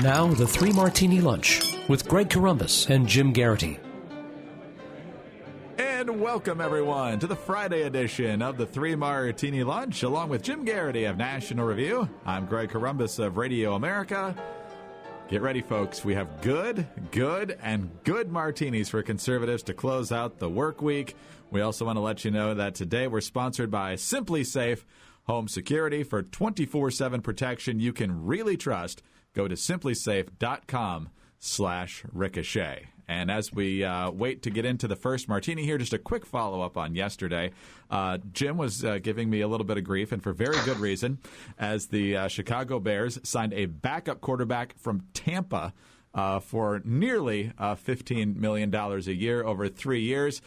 Now, the Three Martini Lunch with Greg Corombos and Jim Geraghty. And welcome, everyone, to the Friday edition of the Three Martini Lunch, along with Jim Geraghty of National Review. I'm Greg Corombos of Radio America. Get ready, folks. We have good martinis for conservatives to close out the work week. We also want to let you know that today we're sponsored by Simply Safe Home Security. For 24/7 protection you can really trust, go to simplysafe.com/ricochet. And as we wait to get into the first martini here, just a quick follow-up on yesterday. Jim was giving me a little bit of grief, and for very good reason, as the Chicago Bears signed a backup quarterback from Tampa for nearly $15 million a year over 3 years.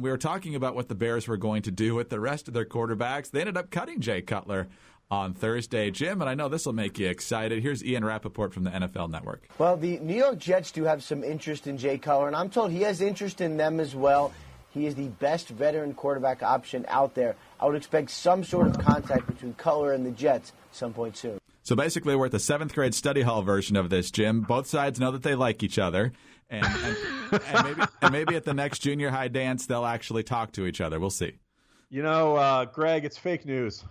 We were talking about what the Bears were going to do with the rest of their quarterbacks. They ended up cutting Jay Cutler on Thursday. Jim, and I know this will make you excited. Here's Ian Rappaport from the NFL Network. Well, the New York Jets do have some interest in Jay Cutler, and I'm told he has interest in them as well. He is the best veteran quarterback option out there. I would expect some sort of contact between Cutler and the Jets some point soon. So basically, we're at the seventh grade study hall version of this, Jim. Both sides know that they like each other, and maybe at the next junior high dance, they'll actually talk to each other. We'll see. You know, Greg, it's fake news.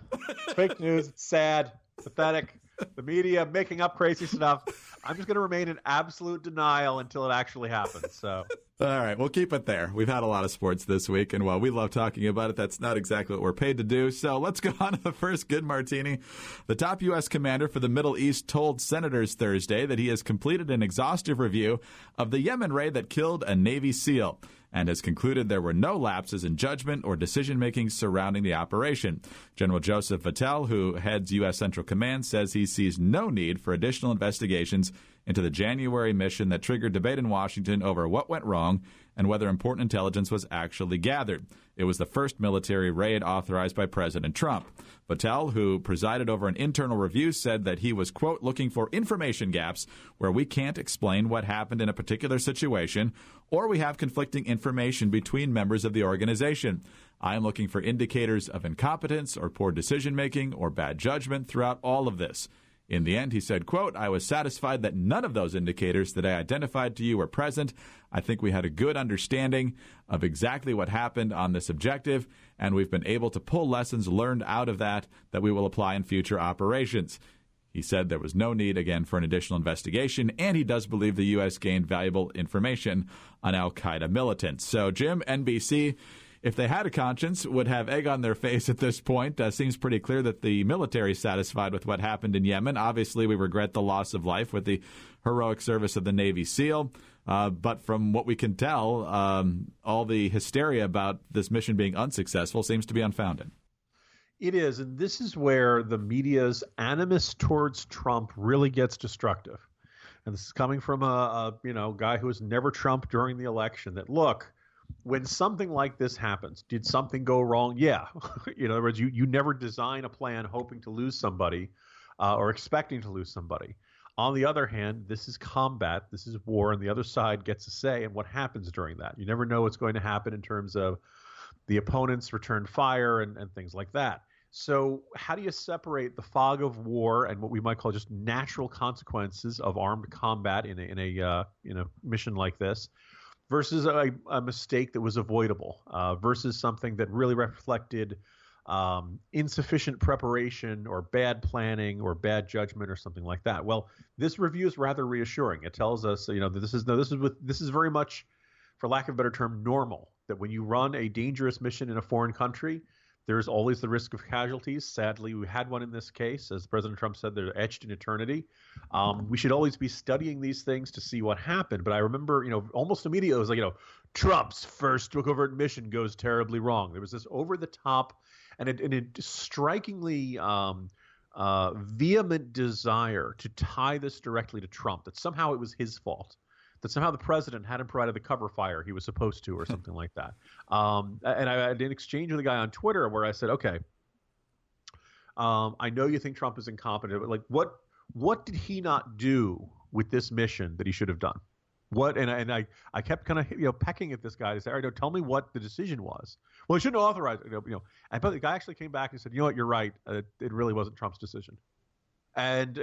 Fake news. It's sad, pathetic. The media making up crazy stuff. I'm just going to remain in absolute denial until it actually happens. So, all right, we'll keep it there. We've had a lot of sports this week, and while we love talking about it, that's not exactly what we're paid to do. So let's go on to the first good martini. The top U.S. commander for the Middle East told senators Thursday that he has completed an exhaustive review of the Yemen raid that killed a Navy SEAL, and has concluded there were no lapses in judgment or decision-making surrounding the operation. General Joseph Vattel, who heads U.S. Central Command, says he sees no need for additional investigations into the January mission that triggered debate in Washington over what went wrong and whether important intelligence was actually gathered. It was the first military raid authorized by President Trump. Vattel, who presided over an internal review, said that he was, quote, looking for information gaps where we can't explain what happened in a particular situation or we have conflicting information between members of the organization. I am looking for indicators of incompetence or poor decision-making or bad judgment throughout all of this. In the end, he said, quote, I was satisfied that none of those indicators that I identified to you were present. I think we had a good understanding of exactly what happened on this objective, and we've been able to pull lessons learned out of that we will apply in future operations. He said there was no need, again, for an additional investigation, and he does believe the U.S. gained valuable information on al-Qaeda militants. So, Jim, NBC, if they had a conscience, would have egg on their face at this point. Seems pretty clear that the military is satisfied with what happened in Yemen. Obviously, we regret the loss of life with the heroic service of the Navy SEAL. But from what we can tell, all the hysteria about this mission being unsuccessful seems to be unfounded. it is, and this is where the media's animus towards Trump really gets destructive. And this is coming from a guy who was never Trump during the election. That look, when something like this happens, did something go wrong? Yeah. In other words, you never design a plan hoping to lose somebody or expecting to lose somebody. On the other hand, this is combat, this is war, and the other side gets a say in what happens during that. You never know what's going to happen in terms of the opponent's return fire and things like that. So how do you separate the fog of war and what we might call just natural consequences of armed combat in a mission like this versus a mistake that was avoidable versus something that really reflected insufficient preparation or bad planning or bad judgment or something like that? Well, this review is rather reassuring. It tells us, that this is very much, for lack of a better term, normal. That when you run a dangerous mission in a foreign country, there's always the risk of casualties. Sadly, we had one in this case. As President Trump said, they're etched in eternity. We should always be studying these things to see what happened. But I remember, almost immediately it was like, Trump's first covert mission goes terribly wrong. There was this over-the-top and a strikingly vehement desire to tie this directly to Trump, that somehow it was his fault, that somehow the president hadn't provided the cover fire he was supposed to or something like that. And I had an exchange with a guy on Twitter where I said, okay, I know you think Trump is incompetent, but what did he not do with this mission that he should have done? What? And I kept kind of pecking at this guy to say, all right, tell me what the decision was. Well, he shouldn't authorize it. But the guy actually came back and said, you know what, you're right. It really wasn't Trump's decision. And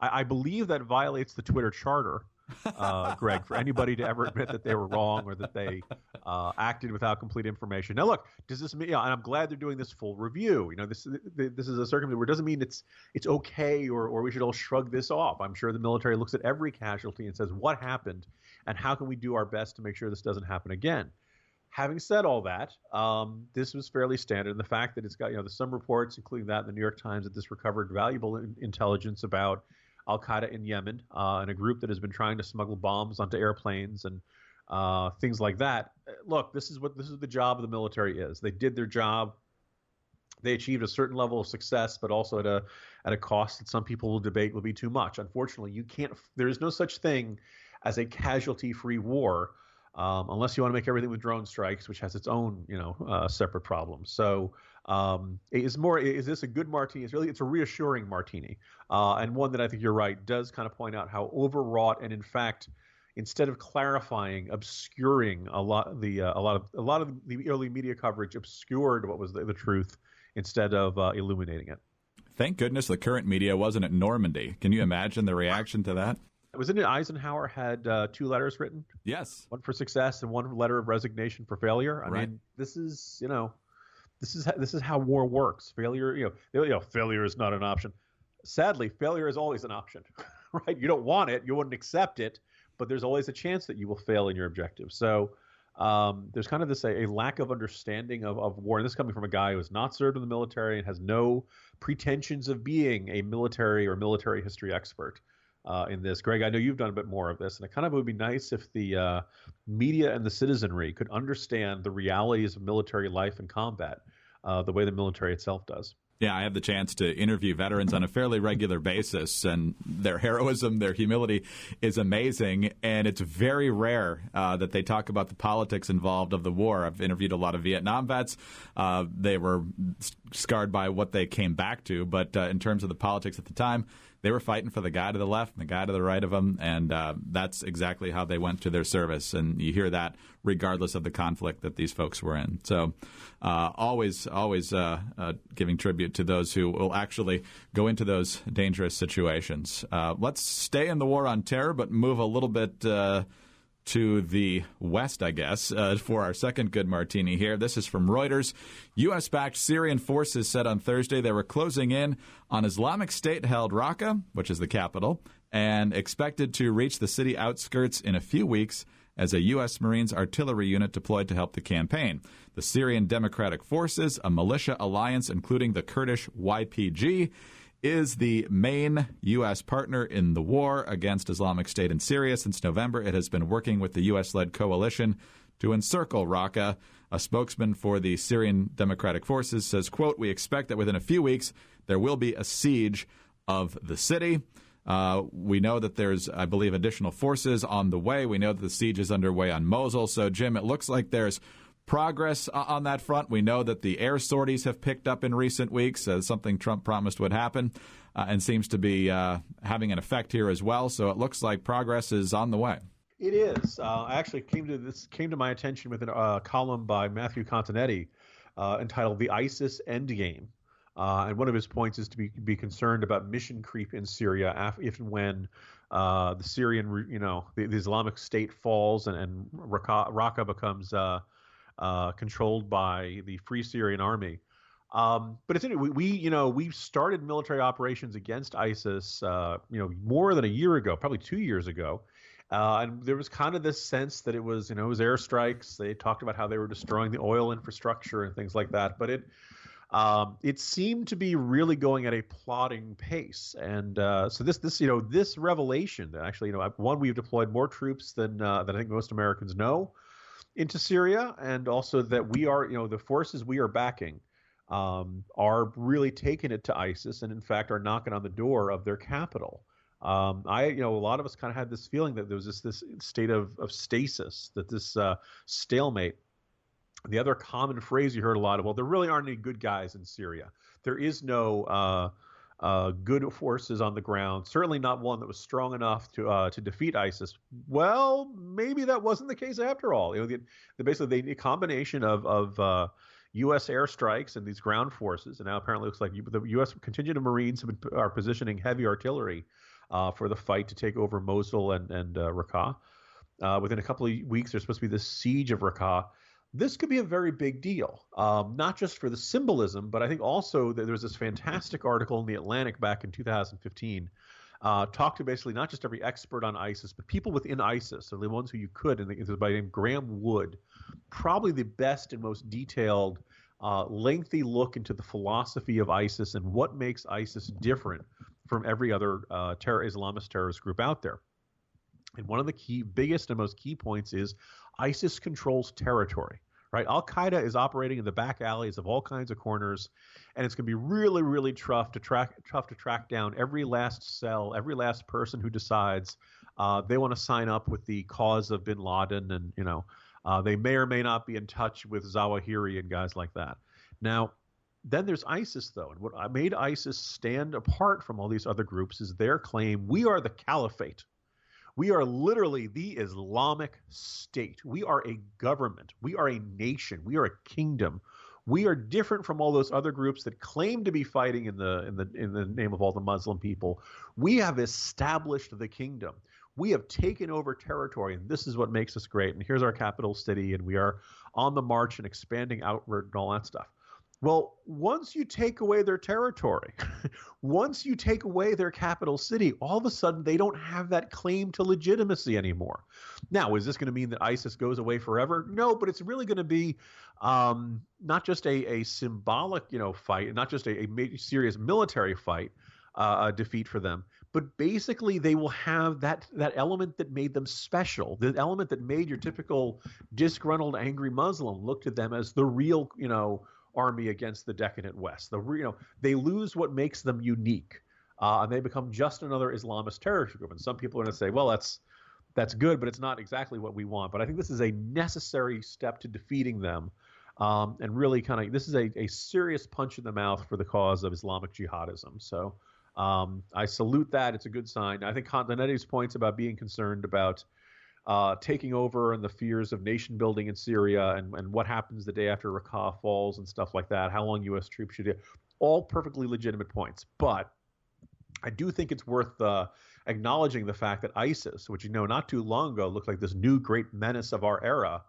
I believe that violates the Twitter charter, Greg, for anybody to ever admit that they were wrong or that they acted without complete information. Now, look, does this mean? And I'm glad they're doing this full review. This is a circumstance where it doesn't mean it's okay or we should all shrug this off. I'm sure the military looks at every casualty and says, what happened, and how can we do our best to make sure this doesn't happen again? Having said all that, this was fairly standard. And the fact that it's got, there's some reports, including that in the New York Times, that this recovered valuable intelligence about Al-Qaeda in Yemen and a group that has been trying to smuggle bombs onto airplanes and things like that. Look, this is the job of the military is. They did their job. They achieved a certain level of success, but also at a cost that some people will debate will be too much. Unfortunately, there is no such thing as a casualty-free war. Unless you want to make everything with drone strikes, which has its own, separate problems. So, is this a good martini? It's a reassuring martini, and one that I think you're right does kind of point out how overwrought and, in fact, instead of clarifying, obscuring a lot of the early media coverage obscured what was the truth instead of illuminating it. Thank goodness the current media wasn't at Normandy. Can you imagine the reaction to that? Wasn't it Eisenhower had 2 letters written? Yes. One for success and one letter of resignation for failure. I Right. mean, this is how war works. Failure, failure is not an option. Sadly, failure is always an option, right? You don't want it, you wouldn't accept it, but there's always a chance that you will fail in your objective. So there's kind of this a lack of understanding of war. And this is coming from a guy who has not served in the military and has no pretensions of being a military or military history expert. In this. Greg, I know you've done a bit more of this, and it kind of would be nice if the media and the citizenry could understand the realities of military life and combat the way the military itself does. Yeah, I have the chance to interview veterans on a fairly regular basis, and their heroism, their humility is amazing, and it's very rare that they talk about the politics involved of the war. I've interviewed a lot of Vietnam vets. They were scarred by what they came back to, but in terms of the politics at the time, they were fighting for the guy to the left and the guy to the right of them, and that's exactly how they went to their service. And you hear that regardless of the conflict that these folks were in. So always giving tribute to those who will actually go into those dangerous situations. Let's stay in the war on terror, but move a little bit to the west, I guess, for our second good martini here. This is from Reuters. U.S.-backed Syrian forces said on Thursday they were closing in on Islamic State-held Raqqa, which is the capital, and expected to reach the city outskirts in a few weeks as a U.S. Marines artillery unit deployed to help the campaign. The Syrian Democratic Forces, a militia alliance including the Kurdish YPG, is the main U.S. partner in the war against Islamic State in Syria. Since November, it has been working with the U.S.-led coalition to encircle Raqqa. A spokesman for the Syrian Democratic Forces says, quote, "We expect that within a few weeks there will be a siege of the city." We know that there's, I believe, additional forces on the way. We know that the siege is underway on Mosul. So, Jim, it looks like there's progress on that front. We know that the air sorties have picked up in recent weeks, something Trump promised would happen, and seems to be having an effect here as well. So it looks like progress is on the way. It is. I actually came to my attention with a column by Matthew Continetti entitled "The ISIS Endgame," and one of his points is to be concerned about mission creep in Syria if and when the Syrian, the Islamic State falls and Raqqa becomes controlled by the Free Syrian Army. But it's interesting. We started military operations against ISIS, more than a year ago, probably 2 years ago. And there was kind of this sense that it was airstrikes. They talked about how they were destroying the oil infrastructure and things like that. But it seemed to be really going at a plodding pace. And so this revelation that actually, one, we've deployed more troops than I think most Americans know into Syria, and also that we are, the forces we are backing are really taking it to ISIS, and in fact are knocking on the door of their capital. A lot of us kind of had this feeling that there was this state of stasis, that this stalemate. The other common phrase you heard a lot of, well, there really aren't any good guys in Syria. There is no good forces on the ground, certainly not one that was strong enough to defeat ISIS. Well, maybe that wasn't the case after all. Basically the combination of U.S. airstrikes and these ground forces, and now apparently looks like the U.S. contingent of Marines are positioning heavy artillery for the fight to take over Mosul and Raqqa. Within a couple of weeks, there's supposed to be this siege of Raqqa. This could be a very big deal, not just for the symbolism, but I think also that there's this fantastic article in The Atlantic back in 2015 talked to basically not just every expert on ISIS, but people within ISIS, so the ones who you could, and there's a guy named Graham Wood, probably the best and most detailed, lengthy look into the philosophy of ISIS and what makes ISIS different from every other Islamist terrorist group out there. And one of the biggest and most key points is ISIS controls territory, right? Al-Qaeda is operating in the back alleys of all kinds of corners, and it's going to be really, really tough to track down every last cell, every last person who decides they want to sign up with the cause of bin Laden, and they may or may not be in touch with Zawahiri and guys like that. Now, then there's ISIS, though, and what made ISIS stand apart from all these other groups is their claim: we are the caliphate. We are literally the Islamic State. We are a government. We are a nation. We are a kingdom. We are different from all those other groups that claim to be fighting in the name of all the Muslim people. We have established the kingdom. We have taken over territory, and this is what makes us great. And here's our capital city, and we are on the march and expanding outward and all that stuff. Well, once you take away their territory, once you take away their capital city, all of a sudden they don't have that claim to legitimacy anymore. Now, is this going to mean that ISIS goes away forever? No, but it's really going to be not just a symbolic, fight, not just a serious military fight, defeat for them, but basically they will have that element that made them special, the element that made your typical disgruntled, angry Muslim look to them as the real, army against the decadent West. They lose what makes them unique, and they become just another Islamist terrorist group. And some people are going to say, well, that's good, but it's not exactly what we want. But I think this is a necessary step to defeating them, and really this is a serious punch in the mouth for the cause of Islamic jihadism. So I salute that. It's a good sign. I think Continetti's points about being concerned about taking over and the fears of nation building in Syria and what happens the day after Raqqa falls and stuff like that, how long U.S. troops should do, all perfectly legitimate points. But I do think it's worth acknowledging the fact that ISIS, which not too long ago looked like this new great menace of our era,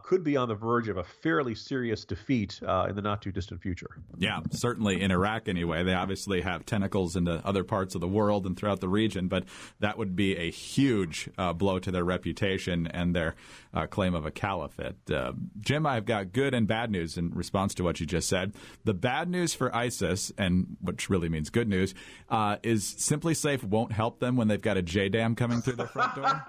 could be on the verge of a fairly serious defeat in the not-too-distant future. Yeah, certainly in Iraq anyway. They obviously have tentacles into other parts of the world and throughout the region, but that would be a huge blow to their reputation and their claim of a caliphate. Jim, I've got good and bad news in response to what you just said. The bad news for ISIS, and which really means good news, is Simply Safe won't help them when they've got a JDAM coming through their front door.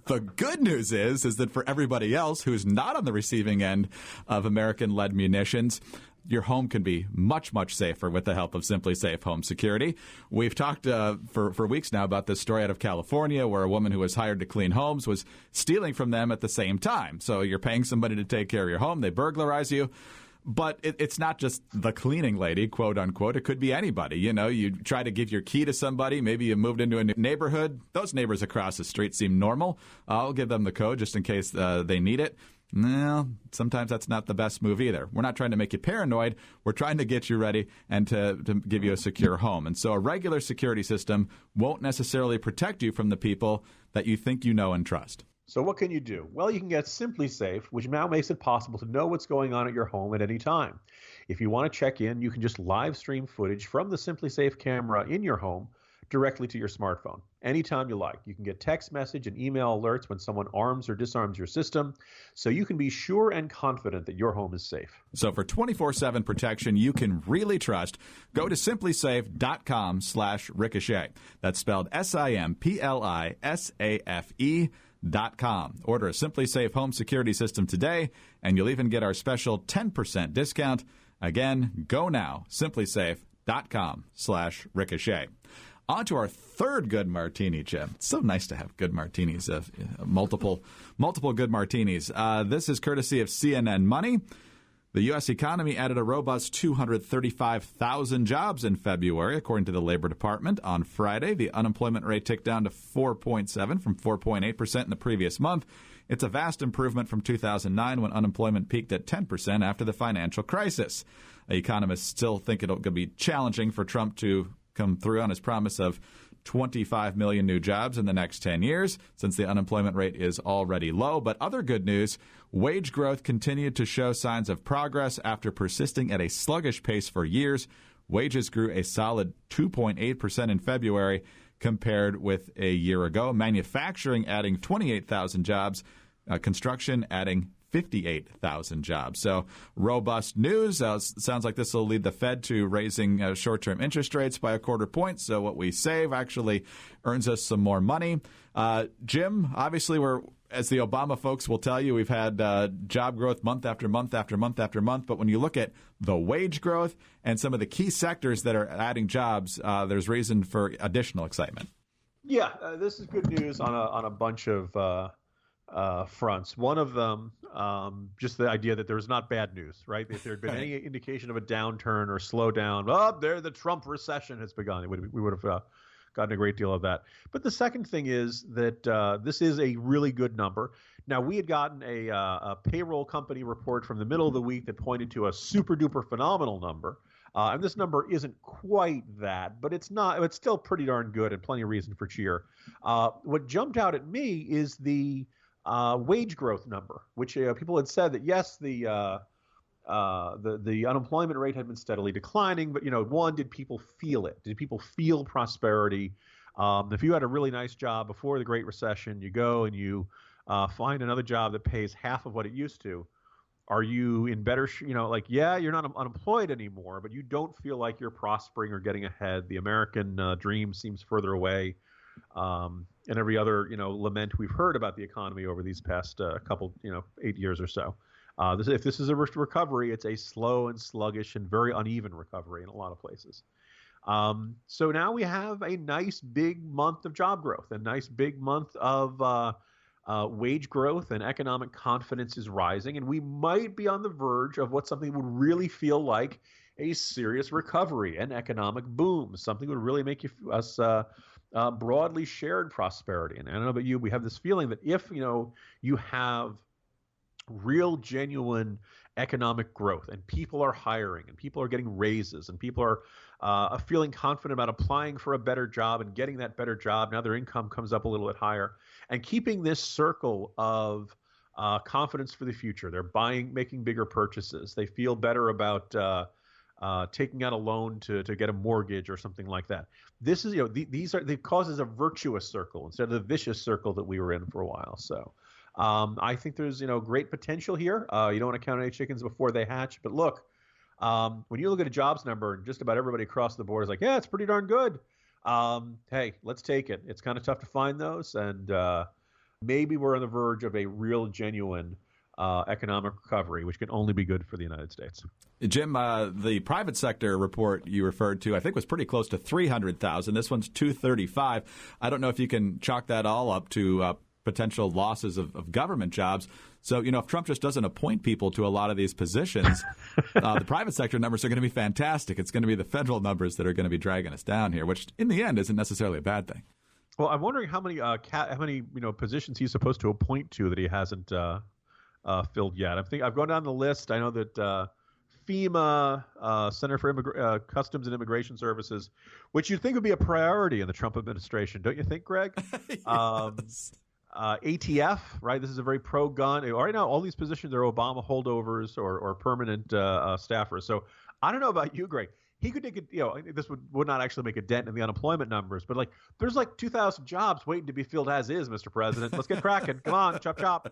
The good news is that for everybody else who's not on the receiving end of American-led munitions, your home can be much, much safer with the help of Simply Safe Home Security. We've talked for weeks now about this story out of California where a woman who was hired to clean homes was stealing from them at the same time. So you're paying somebody to take care of your home. They burglarize you. But it's not just the cleaning lady, quote unquote. It could be anybody. You try to give your key to somebody. Maybe you moved into a new neighborhood. Those neighbors across the street seem normal. I'll give them the code just in case they need it. No, sometimes that's not the best move either. We're not trying to make you paranoid. We're trying to get you ready and to give you a secure home. And so a regular security system won't necessarily protect you from the people that you think you know and trust. So what can you do? Well, you can get Simply Safe, which now makes it possible to know what's going on at your home at any time. If you want to check in, you can just live stream footage from the Simply Safe camera in your home directly to your smartphone anytime you like. You can get text message and email alerts when someone arms or disarms your system, so you can be sure and confident that your home is safe. So for 24/7 protection you can really trust, go to simplysafe.com/ricochet. That's spelled SIMPLISAFE.com. Order a Simply Safe home security system today, and you'll even get our special 10% discount. Again, go now, simplysafe.com/ricochet. On to our third good martini, Jim. It's so nice to have good martinis, multiple good martinis. This is courtesy of CNN Money. The U.S. economy added a robust 235,000 jobs in February, according to the Labor Department. On Friday, the unemployment rate ticked down to 4.7 from 4.8% in the previous month. It's a vast improvement from 2009 when unemployment peaked at 10% after the financial crisis. Economists still think it'll be challenging for Trump to come through on his promise of 25 million new jobs in the next 10 years, since the unemployment rate is already low. But other good news, wage growth continued to show signs of progress after persisting at a sluggish pace for years. Wages grew a solid 2.8% in February compared with a year ago. Manufacturing adding 28,000 jobs, construction adding 58,000 jobs. So robust news. Sounds like this will lead the Fed to raising short-term interest rates by a quarter point. So what we save actually earns us some more money. Jim, obviously as the Obama folks will tell you, we've had job growth month after month after month after month. But when you look at the wage growth and some of the key sectors that are adding jobs, there's reason for additional excitement. Yeah, this is good news on a bunch of fronts. One of them, just the idea that there's not bad news, right? If there had been any indication of a downturn or slowdown, the Trump recession has begun. We would have gotten a great deal of that. But the second thing is that this is a really good number. Now, we had gotten a payroll company report from the middle of the week that pointed to a super duper phenomenal number. And this number isn't quite that, but it's still pretty darn good and plenty of reason for cheer. What jumped out at me is the wage growth number, which people had said that, yes, the unemployment rate had been steadily declining, but, one, did people feel it? Did people feel prosperity? If you had a really nice job before the Great Recession, you go and you find another job that pays half of what it used to. Are you in better, you're not unemployed anymore, but you don't feel like you're prospering or getting ahead. The American dream seems further away. And every other, lament we've heard about the economy over these past couple, 8 years or so. If this is a recovery, it's a slow and sluggish and very uneven recovery in a lot of places. So now we have a nice big month of job growth, a nice big month of wage growth, and economic confidence is rising. And we might be on the verge of what something would really feel like a serious recovery, an economic boom, something would really make us broadly shared prosperity. And I don't know about you, we have this feeling that if, you have real, genuine economic growth and people are hiring and people are getting raises and people are feeling confident about applying for a better job and getting that better job, now their income comes up a little bit higher, and keeping this circle of confidence for the future. They're making bigger purchases. They feel better about taking out a loan to get a mortgage or something like that. This is, they causes a virtuous circle instead of the vicious circle that we were in for a while. So I think there's, great potential here. You don't want to count any chickens before they hatch. But look, when you look at a jobs number, just about everybody across the board is like, yeah, it's pretty darn good. Hey, let's take it. It's kind of tough to find those. And maybe we're on the verge of a real, genuine economic recovery, which can only be good for the United States. Jim, the private sector report you referred to, I think, was pretty close to 300,000. This one's 235. I don't know if you can chalk that all up to potential losses of government jobs. So, if Trump just doesn't appoint people to a lot of these positions, the private sector numbers are going to be fantastic. It's going to be the federal numbers that are going to be dragging us down here, which in the end isn't necessarily a bad thing. Well, I'm wondering how many positions he's supposed to appoint to that he hasn't filled yet. I've gone down the list. I know that FEMA, Center for Customs and Immigration Services, which you'd think would be a priority in the Trump administration, don't you think, Greg? Yes. ATF, right? This is a very pro-gun. Right now, all these positions are Obama holdovers or permanent staffers. So I don't know about you, Greg. He could take it. This would not actually make a dent in the unemployment numbers, but there's 2,000 jobs waiting to be filled as is, Mr. President. Let's get cracking. Come on, chop chop.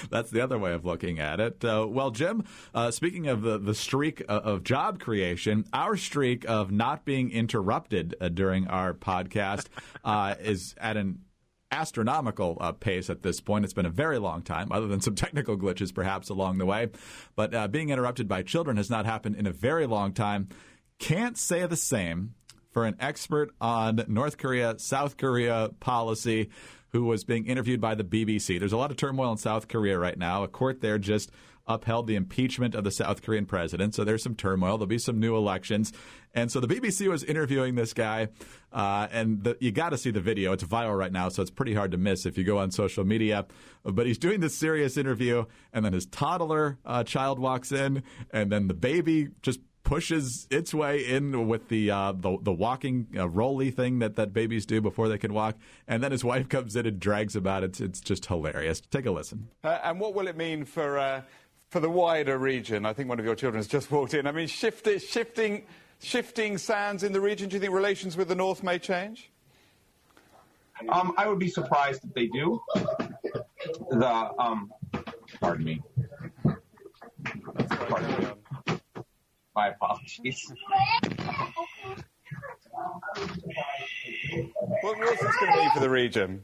That's the other way of looking at it. Well, Jim, speaking of the streak of job creation, our streak of not being interrupted during our podcast is at an astronomical pace at this point. It's been a very long time, other than some technical glitches perhaps along the way. But being interrupted by children has not happened in a very long time. Can't say the same for an expert on North Korea, South Korea policy who was being interviewed by the BBC. There's a lot of turmoil in South Korea right now. A court there just upheld the impeachment of the South Korean president. So there's some turmoil. There'll be some new elections. And so the BBC was interviewing this guy, and you got to see the video. It's viral right now, so it's pretty hard to miss if you go on social media. But he's doing this serious interview, and then his toddler child walks in, and then the baby just pushes its way in with the walking rolly thing that babies do before they can walk. And then his wife comes in and drags about it. It's just hilarious. Take a listen. And what will it mean for the wider region? I think one of your children has just walked in. I mean, shifting sands in the region. Do you think relations with the North may change? I would be surprised if they do. Pardon me. My apologies. What's this going to mean for the region?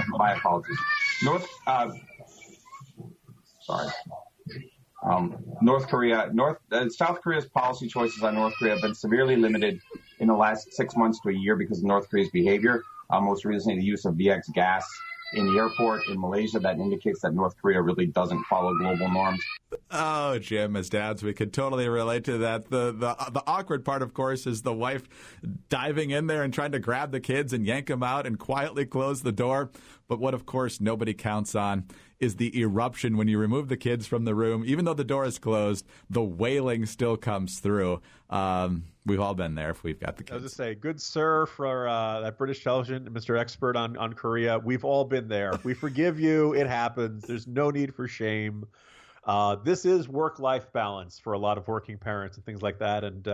My apologies. South Korea's policy choices on North Korea have been severely limited in the last 6 months to a year because of North Korea's behavior. Most recently, the use of VX gas in the airport in Malaysia. That indicates that North Korea really doesn't follow global norms. Oh, Jim, as dads, we could totally relate to that. The awkward part, of course, is the wife diving in there and trying to grab the kids and yank them out and quietly close the door. But what, of course, nobody counts on is the eruption when you remove the kids from the room. Even though the door is closed, the wailing still comes through. We've all been there if we've got the kids. I was just say, good sir for that British television, Mr. Expert on Korea. We've all been there. We forgive you. It happens. There's no need for shame. This is work-life balance for a lot of working parents and things like that. And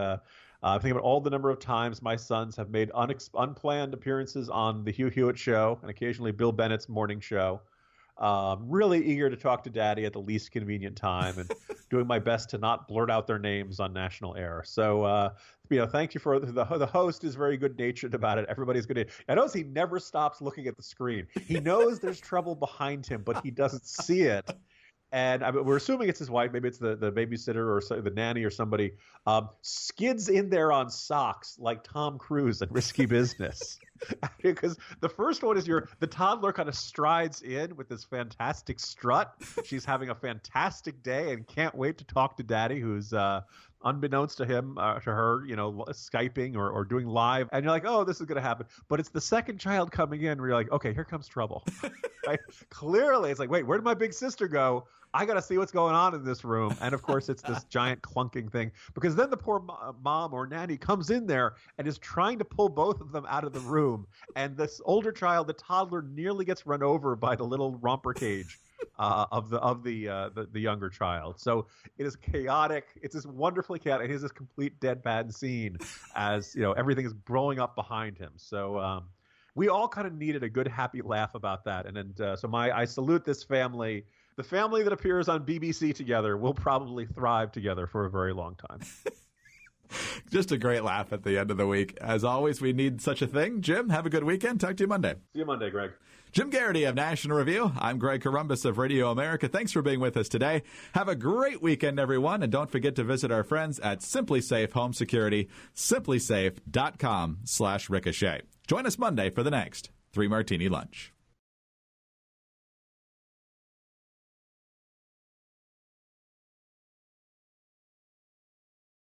I think about all the number of times my sons have made unplanned appearances on the Hugh Hewitt Show and occasionally Bill Bennett's morning show. Really eager to talk to Daddy at the least convenient time and doing my best to not blurt out their names on national air. So, thank you for the host is very good-natured about it. Everybody's good. I notice he never stops looking at the screen. He knows there's trouble behind him, but he doesn't see it. And we're assuming it's his wife. Maybe it's the babysitter or the nanny or somebody. Skids in there on socks like Tom Cruise in Risky Business. Because the first one is the toddler kind of strides in with this fantastic strut. She's having a fantastic day and can't wait to talk to Daddy, who's unbeknownst to him, to her, Skyping or doing live. And you're like, oh, this is going to happen. But it's the second child coming in where you're like, okay, here comes trouble. Right? Clearly, it's like, wait, where did my big sister go? I got to see what's going on in this room. And, of course, it's this giant clunking thing. Because then the poor mom or nanny comes in there and is trying to pull both of them out of the room. And this older child, the toddler, nearly gets run over by the little romper cage of the younger child. So it is chaotic. It's this wonderfully chaotic. It is this complete deadpan scene as, everything is growing up behind him. So we all kind of needed a good, happy laugh about that. And so I salute this family. The family that appears on BBC together will probably thrive together for a very long time. Just a great laugh at the end of the week. As always, we need such a thing. Jim, have a good weekend. Talk to you Monday. See you Monday, Greg. Jim Geraghty of National Review. I'm Greg Corombos of Radio America. Thanks for being with us today. Have a great weekend, everyone. And don't forget to visit our friends at Simply Safe Home Security, simplysafe.com/ricochet. Join us Monday for the next 3 Martini Lunch.